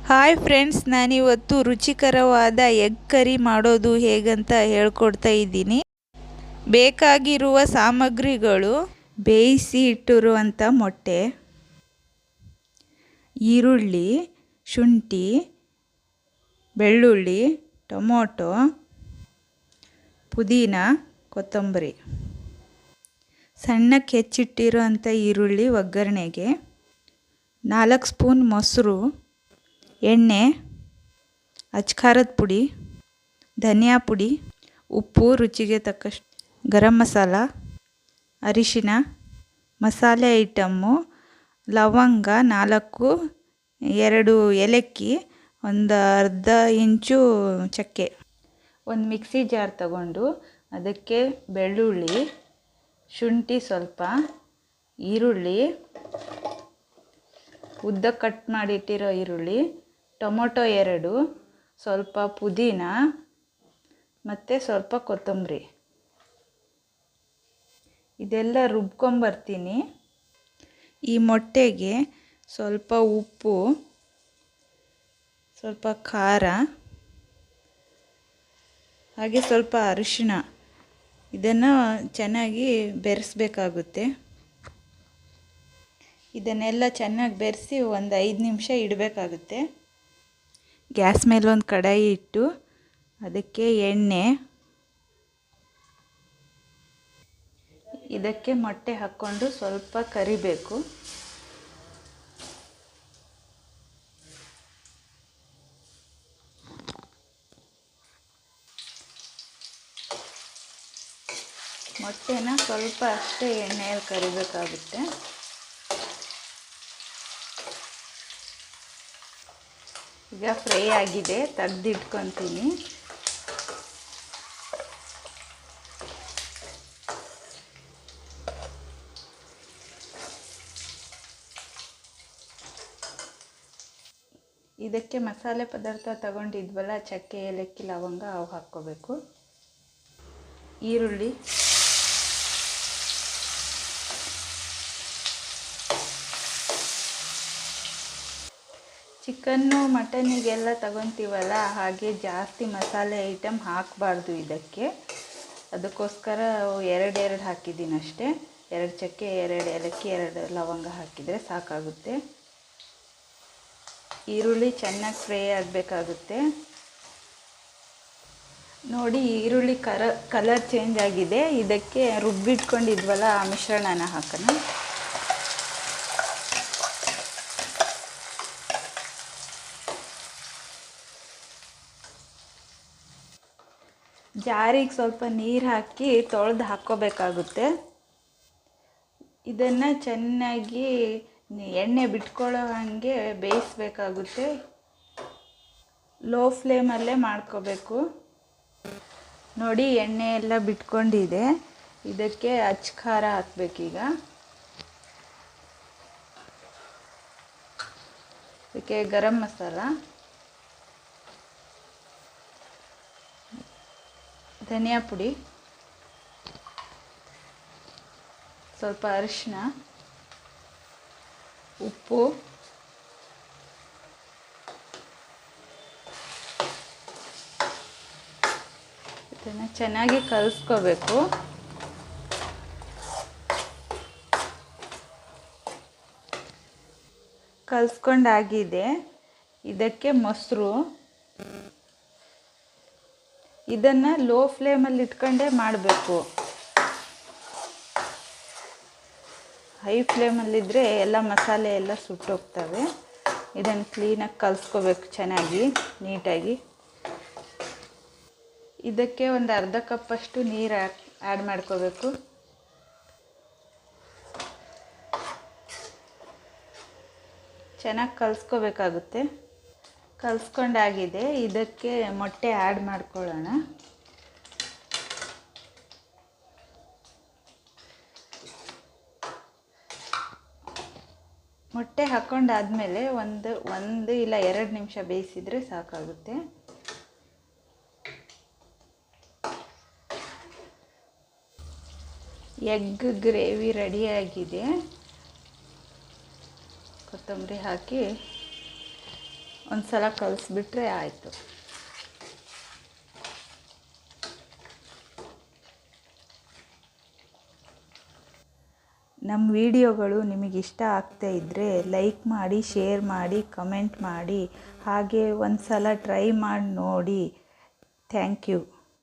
Hi friends, ನಾನಿವತ್ತು ರುಚಿಕರವಾದ egg curry ಮಾಡೋದು ಹೇಗಂತ ಹೇಳ್ಕೊಡ್ತಾ ಇದ್ದೀನಿ. ಬೇಕಾಗಿರುವ ಸಾಮಗ್ರಿಗಳು: ಬೇಯಿಸಿ ಇಟ್ಟಿರುವಂಥ ಮೊಟ್ಟೆ, ಈರುಳ್ಳಿ, ಶುಂಠಿ, ಬೆಳ್ಳುಳ್ಳಿ, ಟೊಮೊಟೊ, ಪುದೀನ, ಕೊತ್ತಂಬರಿ. ಸಣ್ಣಕ್ಕೆ ಹೆಚ್ಚಿಟ್ಟಿರುವಂಥ ಈರುಳ್ಳಿ ಒಗ್ಗರಣೆಗೆ, 4 ಸ್ಪೂನ್ ಮೊಸರು, ಎಣ್ಣೆ, ಅಚ್ಕಾರದ ಪುಡಿ, ಧನಿಯಾ ಪುಡಿ, ಉಪ್ಪು ರುಚಿಗೆ ತಕ್ಕಷ್ಟು, ಗರಂ ಮಸಾಲ, ಅರಿಶಿನ, ಮಸಾಲೆ ಐಟಮ್ಮು: ಲವಂಗ 4, 2 ಏಲಕ್ಕಿ, ಒಂದು ಅರ್ಧ ಇಂಚು ಚಕ್ಕೆ. ಒಂದು ಮಿಕ್ಸಿ ಜಾರ್ ತಗೊಂಡು ಅದಕ್ಕೆ ಬೆಳ್ಳುಳ್ಳಿ, ಶುಂಠಿ ಸ್ವಲ್ಪ, ಈರುಳ್ಳಿ, ಉದ್ದ ಕಟ್ ಮಾಡಿಟ್ಟಿರೋ ಈರುಳ್ಳಿ, ಟೊಮೊಟೊ 2, ಸ್ವಲ್ಪ ಪುದೀನ ಮತ್ತು ಸ್ವಲ್ಪ ಕೊತ್ತಂಬರಿ ಇದೆಲ್ಲ ರುಬ್ಕೊಂಬರ್ತೀನಿ. ಈ ಮೊಟ್ಟೆಗೆ ಸ್ವಲ್ಪ ಉಪ್ಪು, ಸ್ವಲ್ಪ ಖಾರ, ಹಾಗೆ ಸ್ವಲ್ಪ ಅರಿಶಿಣ ಇದನ್ನು ಚೆನ್ನಾಗಿ ಬೆರೆಸಬೇಕಾಗುತ್ತೆ. ಇದನ್ನೆಲ್ಲ ಚೆನ್ನಾಗಿ ಬೆರೆಸಿ ಒಂದು 5 ನಿಮಿಷ ಇಡಬೇಕಾಗುತ್ತೆ. ಗ್ಯಾಸ್ ಮೇಲೆ ಒಂದು ಕಡಾಯಿ ಇಟ್ಟು ಅದಕ್ಕೆ ಎಣ್ಣೆ, ಇದಕ್ಕೆ ಮೊಟ್ಟೆ ಹಾಕ್ಕೊಂಡು ಸ್ವಲ್ಪ ಕರಿಬೇಕು. ಮೊಟ್ಟೆನ ಸ್ವಲ್ಪ ಅಷ್ಟೇ ಎಣ್ಣೆಯಲ್ಲಿ ಕರಿಬೇಕಾಗುತ್ತೆ. ಈಗ ಫ್ರೈ ಆಗಿದೆ, ತೆಗೆದಿಟ್ಕೊತೀನಿ. ಇದಕ್ಕೆ ಮಸಾಲೆ ಪದಾರ್ಥ ತಗೊಂಡಿದ್ವಲ್ಲ, ಚಕ್ಕೆ, ಏಲಕ್ಕಿ, ಲವಂಗ, ಅವು ಹಾಕ್ಕೋಬೇಕು. ಈರುಳ್ಳಿ, ಚಿಕನ್ನು ಮಟನಿಗೆಲ್ಲ ತಗೊತೀವಲ್ಲ, ಹಾಗೆ ಜಾಸ್ತಿ ಮಸಾಲೆ ಐಟಮ್ ಹಾಕಬಾರ್ದು ಇದಕ್ಕೆ. ಅದಕ್ಕೋಸ್ಕರ 2 ಹಾಕಿದ್ದೀನಿ ಅಷ್ಟೇ. 2 ಚಕ್ಕೆ, 2 ಏಲಕ್ಕಿ, 2 ಲವಂಗ ಹಾಕಿದರೆ ಸಾಕಾಗುತ್ತೆ. ಈರುಳ್ಳಿ ಚೆನ್ನಾಗಿ ಫ್ರೈ ಆಗಬೇಕಾಗುತ್ತೆ. ನೋಡಿ, ಈರುಳ್ಳಿ ಕಲರ್ ಚೇಂಜ್ ಆಗಿದೆ. ಇದಕ್ಕೆ ರುಬ್ಬಿಟ್ಕೊಂಡಿದ್ವಲ್ಲ ಆ ಮಿಶ್ರಣನ ಹಾಕೋಣ. ಜಾರಿಗೆ ಸ್ವಲ್ಪ ನೀರು ಹಾಕಿ ತೊಳೆದು ಹಾಕ್ಕೋಬೇಕಾಗುತ್ತೆ. ಇದನ್ನು ಚೆನ್ನಾಗಿ ಎಣ್ಣೆ ಬಿಟ್ಕೊಳ್ಳೋ ಹಾಗೆ ಬೇಯಿಸಬೇಕಾಗುತ್ತೆ. ಲೋ ಫ್ಲೇಮಲ್ಲೇ ಮಾಡ್ಕೋಬೇಕು. ನೋಡಿ, ಎಣ್ಣೆ ಎಲ್ಲ ಬಿಟ್ಕೊಂಡಿದೆ. ಇದಕ್ಕೆ ಖಾರ ಹಾಕಬೇಕೀಗ. ಇದಕ್ಕೆ ಗರಂ ಮಸಾಲ, ಧನಿಯಾ ಪುಡಿ, ಸ್ವಲ್ಪ ಅರಿಶಿನ, ಉಪ್ಪು, ಇದನ್ನು ಚೆನ್ನಾಗಿ ಕಲಿಸ್ಕೋಬೇಕು. ಕಲಿಸ್ಕೊಂಡಾಗಿದೆ. ಇದಕ್ಕೆ ಮೊಸರು, ಇದನ್ನು ಲೋ ಫ್ಲೇಮಲ್ಲಿ ಇಟ್ಕೊಂಡೇ ಮಾಡಬೇಕು. ಹೈ ಫ್ಲೇಮಲ್ಲಿದ್ದರೆ ಎಲ್ಲ ಮಸಾಲೆ ಎಲ್ಲ ಸುಟ್ಟೋಗ್ತವೆ. ಇದನ್ನು ಕ್ಲೀನಾಗಿ ಕಲಿಸ್ಕೋಬೇಕು ಚೆನ್ನಾಗಿ, ನೀಟಾಗಿ. ಇದಕ್ಕೆ ಒಂದು ಅರ್ಧ ಕಪ್ಪಷ್ಟು ನೀರು ಆ್ಯಡ್ ಮಾಡ್ಕೋಬೇಕು. ಚೆನ್ನಾಗಿ ಕಲಿಸ್ಕೋಬೇಕಾಗುತ್ತೆ. ಕಲಿಸ್ಕೊಂಡಾಗಿದೆ. ಇದಕ್ಕೆ ಮೊಟ್ಟೆ ಆ್ಯಡ್ ಮಾಡ್ಕೊಳ್ಳೋಣ. ಮೊಟ್ಟೆ ಹಾಕ್ಕೊಂಡಾದ್ಮೇಲೆ ಒಂದು ಇಲ್ಲ 2 ನಿಮಿಷ ಬೇಯಿಸಿದರೆ ಸಾಕಾಗುತ್ತೆ. ಎಗ್ ಗ್ರೇವಿ ರೆಡಿಯಾಗಿದೆ. ಕೊತ್ತಂಬರಿ ಹಾಕಿ ಒಂದು ಸಲ ಕಲಿಸ್ಬಿಟ್ರೆ ಆಯಿತು. ನಮ್ಮ ವಿಡಿಯೋಗಳು ನಿಮಗಿಷ್ಟ ಆಗ್ತಾ ಇದ್ದರೆ ಲೈಕ್ ಮಾಡಿ, ಶೇರ್ ಮಾಡಿ, ಕಮೆಂಟ್ ಮಾಡಿ, ಹಾಗೆ ಒಂದು ಸಲ ಟ್ರೈ ಮಾಡಿ ನೋಡಿ. Thank you.